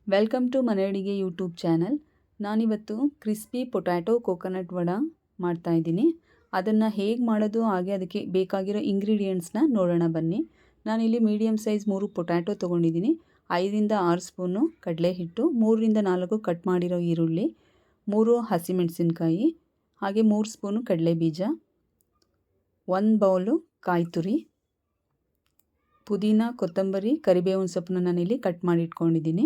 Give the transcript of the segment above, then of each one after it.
Welcome to ಮನೆ ಅಡಿಗೆ YouTube channel. ನಾನಿವತ್ತು ಕ್ರಿಸ್ಪಿ ಪೊಟ್ಯಾಟೊ ಕೋಕೋನಟ್ ವಡೆ ಮಾಡ್ತಾಯಿದ್ದೀನಿ. ಅದನ್ನು ಹೇಗೆ ಮಾಡೋದು ಹಾಗೆ ಅದಕ್ಕೆ ಬೇಕಾಗಿರೋ ಇಂಗ್ರೀಡಿಯೆಂಟ್ಸ್ನ ನೋಡೋಣ ಬನ್ನಿ. ನಾನಿಲ್ಲಿ ಮೀಡಿಯಮ್ ಸೈಜ್ 3 ಪೊಟ್ಯಾಟೊ ತೊಗೊಂಡಿದ್ದೀನಿ. 5ರಿಂದ 6 ಸ್ಪೂನು ಕಡಲೆ ಹಿಟ್ಟು, 3ರಿಂದ 4 ಕಟ್ ಮಾಡಿರೋ ಈರುಳ್ಳಿ, 3 ಹಸಿಮೆಣಸಿನ್ಕಾಯಿ, ಹಾಗೆ 3 ಸ್ಪೂನು ಕಡಲೆ ಬೀಜ, 1 ಬೌಲು ಕಾಯಿ ತುರಿ, ಪುದೀನ, ಕೊತ್ತಂಬರಿ, ಕರಿಬೇವಿನ ಸೊಪ್ಪನ್ನ ನಾನಿಲ್ಲಿ ಕಟ್ ಮಾಡಿ ಇಟ್ಕೊಂಡಿದ್ದೀನಿ.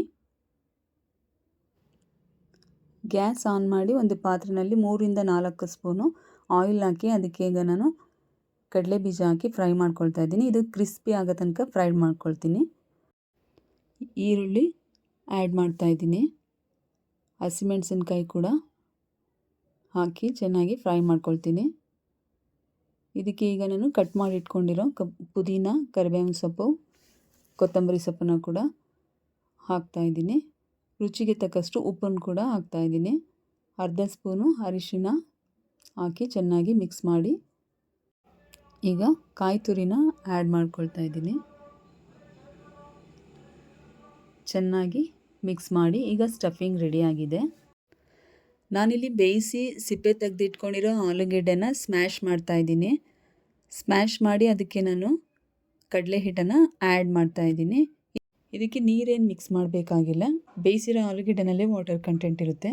ಗ್ಯಾಸ್ ಆನ್ ಮಾಡಿ ಒಂದು ಪಾತ್ರೆಯಲ್ಲಿ 3ರಿಂದ 4 ಸ್ಪೂನು ಆಯಿಲ್ ಹಾಕಿ ಅದಕ್ಕೆ ಈಗ ನಾನು ಕಡಲೆ ಬೀಜ ಹಾಕಿ ಫ್ರೈ ಮಾಡ್ಕೊಳ್ತಾ ಇದ್ದೀನಿ. ಇದು ಕ್ರಿಸ್ಪಿ ಆಗೋ ತನಕ ಫ್ರೈ ಮಾಡ್ಕೊಳ್ತೀನಿ. ಈರುಳ್ಳಿ ಆ್ಯಡ್ ಮಾಡ್ತಾ ಇದ್ದೀನಿ. ಹಸಿಮೆಣಸಿನ್ಕಾಯಿ ಕೂಡ ಹಾಕಿ ಚೆನ್ನಾಗಿ ಫ್ರೈ ಮಾಡ್ಕೊಳ್ತೀನಿ. ಇದಕ್ಕೆ ಈಗ ನಾನು ಕಟ್ ಮಾಡಿ ಇಟ್ಕೊಂಡಿರೋ ಪುದೀನ, ಕರಿಬೇವಿನ ಸೊಪ್ಪು, ಕೊತ್ತಂಬರಿ ಸೊಪ್ಪನ್ನು ಕೂಡ ಹಾಕ್ತಾ ಇದ್ದೀನಿ. ರುಚಿಗೆ ತಕ್ಕಷ್ಟು ಉಪ್ಪನ್ನು ಕೂಡ ಹಾಕ್ತಾಯಿದ್ದೀನಿ. ಅರ್ಧ ಸ್ಪೂನು ಅರಿಶಿನ ಹಾಕಿ ಚೆನ್ನಾಗಿ ಮಿಕ್ಸ್ ಮಾಡಿ ಈಗ ಕಾಯಿ ತುರಿನ ಆ್ಯಡ್ ಮಾಡ್ಕೊಳ್ತಾ ಇದ್ದೀನಿ. ಚೆನ್ನಾಗಿ ಮಿಕ್ಸ್ ಮಾಡಿ ಈಗ ಸ್ಟಫಿಂಗ್ ರೆಡಿಯಾಗಿದೆ. ನಾನಿಲ್ಲಿ ಬೇಯಿಸಿ ಸಿಪ್ಪೆ ತೆಗೆದಿಟ್ಕೊಂಡಿರೋ ಆಲೂಗೆಡ್ಡೆನ ಸ್ಮ್ಯಾಶ್ ಮಾಡ್ತಾಯಿದ್ದೀನಿ. ಸ್ಮ್ಯಾಶ್ ಮಾಡಿ ಅದಕ್ಕೆ ನಾನು ಕಡಲೆ ಹಿಟ್ಟನ್ನು ಆ್ಯಡ್ ಮಾಡ್ತಾಯಿದ್ದೀನಿ. ಇದಕ್ಕೆ ನೀರೇನು ಮಿಕ್ಸ್ ಮಾಡಬೇಕಾಗಿಲ್ಲ. ಬೇಯಿಸಿರೋ ಆಲೂಗೆಡ್ಡೆನಲ್ಲೇ ವಾಟರ್ ಕಂಟೆಂಟ್ ಇರುತ್ತೆ.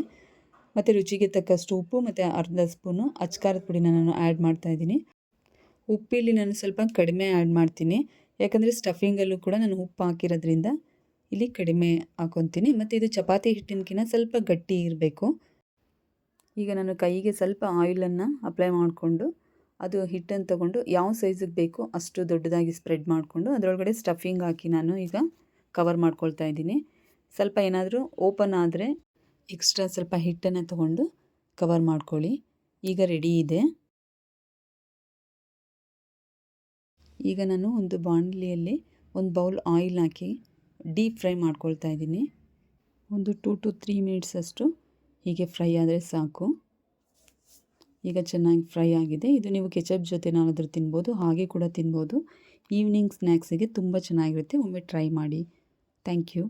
ಮತ್ತು ರುಚಿಗೆ ತಕ್ಕಷ್ಟು ಉಪ್ಪು ಮತ್ತು ಅರ್ಧ ಸ್ಪೂನು ಅಚ್ಕಾರದ ಪುಡಿನ ನಾನು ಆ್ಯಡ್ ಮಾಡ್ತಾಯಿದ್ದೀನಿ. ಉಪ್ಪಿಲ್ಲಿ ನಾನು ಸ್ವಲ್ಪ ಕಡಿಮೆ ಆ್ಯಡ್ ಮಾಡ್ತೀನಿ, ಯಾಕಂದರೆ ಸ್ಟಫಿಂಗಲ್ಲೂ ಕೂಡ ನಾನು ಉಪ್ಪು ಹಾಕಿರೋದ್ರಿಂದ ಇಲ್ಲಿ ಕಡಿಮೆ ಹಾಕ್ಕೊತೀನಿ. ಮತ್ತು ಇದು ಚಪಾತಿ ಹಿಟ್ಟಿನಕಿಂತ ಸ್ವಲ್ಪ ಗಟ್ಟಿ ಇರಬೇಕು. ಈಗ ನಾನು ಕೈಗೆ ಸ್ವಲ್ಪ ಆಯಿಲನ್ನು ಅಪ್ಲೈ ಮಾಡಿಕೊಂಡು ಅದು ಹಿಟ್ಟನ್ನು ತೊಗೊಂಡು ಯಾವ ಸೈಜಿಗೆ ಬೇಕೋ ಅಷ್ಟು ದೊಡ್ಡದಾಗಿ ಸ್ಪ್ರೆಡ್ ಮಾಡಿಕೊಂಡು ಅದರೊಳಗಡೆ ಸ್ಟಫಿಂಗ್ ಹಾಕಿ ನಾನು ಈಗ ಕವರ್ ಮಾಡ್ಕೊಳ್ತಾ ಇದ್ದೀನಿ. ಸ್ವಲ್ಪ ಏನಾದರೂ ಓಪನ್ ಆದರೆ ಎಕ್ಸ್ಟ್ರಾ ಸ್ವಲ್ಪ ಹಿಟ್ಟನ್ನು ತಗೊಂಡು ಕವರ್ ಮಾಡ್ಕೊಳ್ಳಿ. ಈಗ ರೆಡಿ ಇದೆ. ಈಗ ನಾನು ಒಂದು ಬಾಣಲಿಯಲ್ಲಿ ಒಂದು ಬೌಲ್ ಆಯಿಲ್ ಹಾಕಿ ಡೀಪ್ ಫ್ರೈ ಮಾಡ್ಕೊಳ್ತಾ ಇದ್ದೀನಿ. ಒಂದು 2 to 3 ಮಿನಿಟ್ಸ್ ಅಷ್ಟು ಹೀಗೆ ಫ್ರೈ ಆದರೆ ಸಾಕು. ಈಗ ಚೆನ್ನಾಗಿ ಫ್ರೈ ಆಗಿದೆ. ಇದು ನೀವು ಕೆಚಪ್ ಜೊತೆನಾದರೂ ತಿನ್ಬೋದು, ಹಾಗೆ ಕೂಡ ತಿನ್ಬೋದು. ಈವ್ನಿಂಗ್ ಸ್ನ್ಯಾಕ್ಸಿಗೆ ತುಂಬ ಚೆನ್ನಾಗಿರುತ್ತೆ. ಒಮ್ಮೆ ಟ್ರೈ ಮಾಡಿ. Thank you.